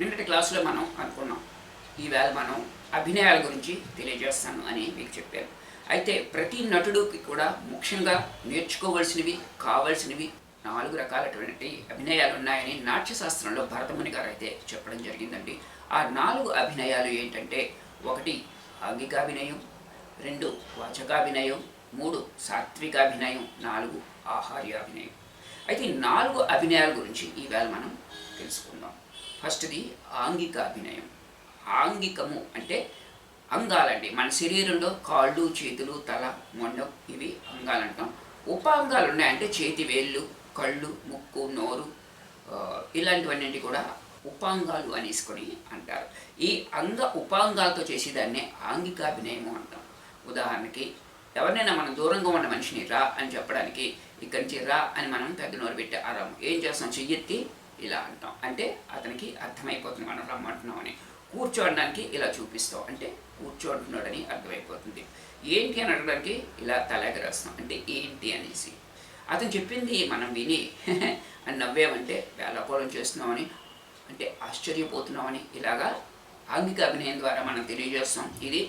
నిన్నటి క్లాసులో మనం అనుకున్నాం ఈవేళ మనం అభినయాల గురించి తెలియజేస్తాను అని మీకు చెప్పాను. అయితే ప్రతి నటుడికి కూడా ముఖ్యంగా నేర్చుకోవలసినవి కావాల్సినవి 4 రకాలటువంటి అభినయాలు ఉన్నాయని నాట్యశాస్త్రంలో భరతముని గారు అయితే చెప్పడం జరిగిందండి. ఆ 4 అభినయాలు ఏంటంటే 1 ఆంగికాభినయం, 2 వాచకాభినయం, 3 సాత్వికాభినయం, 4 ఆహార్యాభినయం. అయితే ఈ 4 అభినయాల గురించి ఈవేళ మనం తెలుసుకుందాం. ఫస్ట్ది ఆంగికాభినయం. ఆంగికము అంటే అంగాలండి. మన శరీరంలో కాళ్ళు, చేతులు, తల, మొండం ఇవి అంగాలంటాం. ఉపాంగాలు ఉన్నాయంటే చేతి వేళ్ళు, కళ్ళు, ముక్కు, నోరు, ఇలాంటివన్నీ కూడా ఉపాంగాలు అనేసుకొని అంటారు. ఈ ఉపాంగాలతో చేసేదాన్నే ఆంగికాభినయము అంటాం. ఉదాహరణకి ఎవరినైనా మనం దూరంగా ఉన్న మనిషిని రా అని చెప్పడానికి ఇక్కడి నుంచి రా అని మనం పెద్ద నోరు పెట్టి అరాము. ఏం చేస్తాం? చెయ్యెత్తి ఇలా అంటాం, అంటే అతనికి అర్థమైపోతుంది మనం రమ్మంటున్నాం అని. కూర్చోడానికి ఇలా చూపిస్తాం, అంటే కూర్చోంటున్నాడని అర్థమైపోతుంది. ఏంటి అని అడగడానికి ఇలా తలెగరేస్తాం, అంటే ఏంటి అనేసి. అతను చెప్పింది మనం విని అని నవ్వేమంటే వేళాకోళం చేస్తున్నామని, అంటే ఆశ్చర్యపోతున్నామని, ఇలాగా ఆంగిక అభినయం ద్వారా మనం తెలియజేస్తాం. ఇది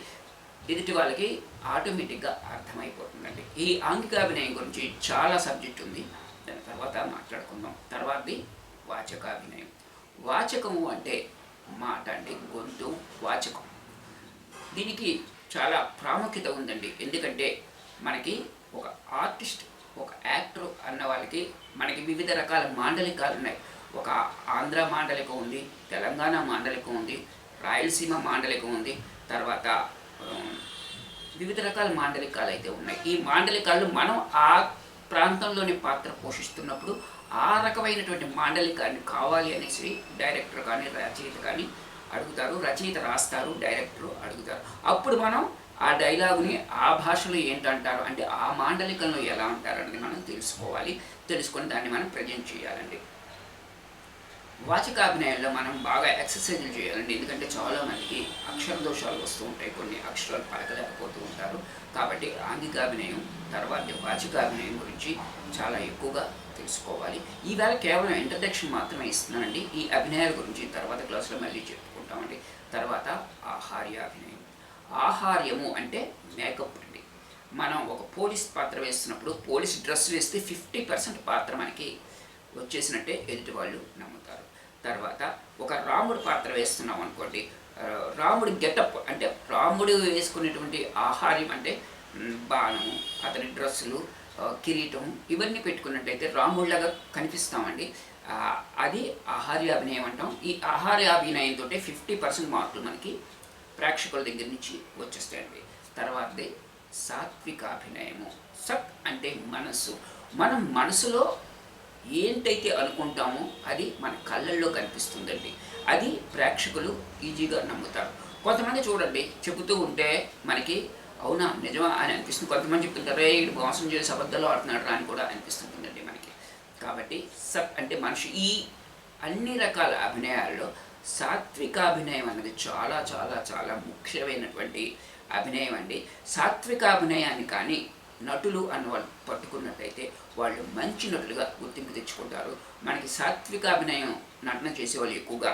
ఎదుటి వాళ్ళకి ఆటోమేటిక్గా అర్థమైపోతుందండి. ఈ ఆంగిక అభినయం గురించి చాలా సబ్జెక్ట్ ఉంది, దాని తర్వాత మాట్లాడుకుందాం. తర్వాతది వాచకాభినయం. వాచకము అంటే మాట అండి, గొంతు వాచకం. దీనికి చాలా ప్రాముఖ్యత ఉందండి. ఎందుకంటే మనకి ఒక ఆర్టిస్ట్, ఒక యాక్టర్ అన్న వాళ్ళకి మనకి వివిధ రకాల మాండలికాలు ఉన్నాయి. ఒక ఆంధ్ర మాండలికం ఉంది, తెలంగాణ మాండలికం ఉంది, రాయలసీమ మాండలికం ఉంది, తర్వాత వివిధ రకాల మాండలికాలు అయితే ఉన్నాయి. ఈ మాండలికాలు మనం ఆ ప్రాంతంలోని పాత్ర పోషిస్తున్నప్పుడు ఆ రకమైనటువంటి మాండలికాన్ని కావాలి అనేసి డైరెక్టర్ కానీ రచయిత కానీ అడుగుతారు. రచయిత రాస్తారు, డైరెక్టర్ అడుగుతారు. అప్పుడు మనం ఆ డైలాగుని ఆ భాషలో ఏంటంటారు అంటే ఆ మాండలికంలో ఎలా అంటారు అనేది మనం తెలుసుకోవాలి. తెలుసుకొని దాన్ని మనం ప్రజెంట్ చేయాలండి. వాచకాభినయంలో మనం బాగా ఎక్సర్సైజులు చేయాలండి. ఎందుకంటే చాలామందికి అక్షర దోషాలు వస్తూ ఉంటాయి, కొన్ని అక్షరాలు పలకలేకపోతూ ఉంటారు. కాబట్టి ఆంగికాభినయం తర్వాత వాచకాభినయం గురించి చాలా ఎక్కువగా తెలుసుకోవాలి. ఈవేళ కేవలం ఇంట్రడక్షన్ మాత్రమే ఇస్తున్నానండి. ఈ అభినయాల గురించి తర్వాత క్లాసులో మళ్ళీ చెప్పుకుంటామండి. తర్వాత ఆహార్యాభినయం. ఆహార్యము అంటే మేకప్ అండి. మనం ఒక పోలీస్ పాత్ర వేస్తున్నప్పుడు పోలీస్ డ్రెస్ వేస్తే 50% పాత్ర మనకి వచ్చేసినట్టే ఎదుటి వాళ్ళు నమ్ముతారు. తర్వాత ఒక రాముడు పాత్ర వేస్తున్నాం అనుకోండి, రాముడి గెటప్ అంటే రాముడు వేసుకునేటువంటి ఆహార్యం అంటే బాణము, అతని డ్రెస్సులు, కిరీటం ఇవన్నీ పెట్టుకున్నట్టయితే రాముడిలాగా కనిపిస్తామండి. అది ఆహార్యాభినయం అంటాం. ఈ ఆహార్యాభినయంతో 50% మార్కులు మనకి ప్రేక్షకుల దగ్గర నుంచి వచ్చేస్తాయండి. తర్వాతది సాత్వికాభినయము. సత్ అంటే మనస్సు. మనం మనసులో ఏంటైతే అనుకుంటామో అది మన కళ్ళల్లో కనిపిస్తుందండి. అది ప్రేక్షకులు ఈజీగా నమ్ముతారు. కొంతమంది చూడండి చెబుతూ ఉంటే మనకి అవునా నిజమా అని అనిపిస్తుంది. కొంతమంది చెప్తుంటారు రే ఇటు మోసం చేసి అబద్ధాలు ఆడుతున్నాడు రా అని కూడా అనిపిస్తుంటుందండి మనకి. కాబట్టి సత్ అంటే మనిషి. ఈ అన్ని రకాల అభినయాల్లో సాత్వికాభినయం అనేది చాలా చాలా చాలా ముఖ్యమైనటువంటి అభినయం అండి. సాత్వికాభినయాన్ని కానీ నటులు అన్న వాళ్ళు పట్టుకున్నట్టయితే వాళ్ళు మంచి నటులుగా గుర్తింపు తెచ్చుకుంటారు. మనకి సాత్వికాభినయం నటన చేసేవాళ్ళు ఎక్కువగా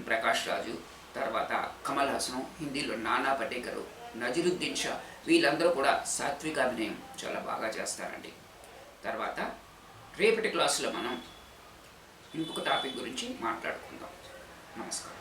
ప్రకాష్ రాజు, తర్వాత కమల్ హాసన్, హిందీలో నానా పటేకర్, నజరుద్దీన్ షా, వీళ్ళందరూ కూడా సాత్వికాభినయం చాలా బాగా చేస్తారండి. తర్వాత రేపటి క్లాసులో మనం ఇంకొక టాపిక్ గురించి మాట్లాడుకుందాం. నమస్కారం.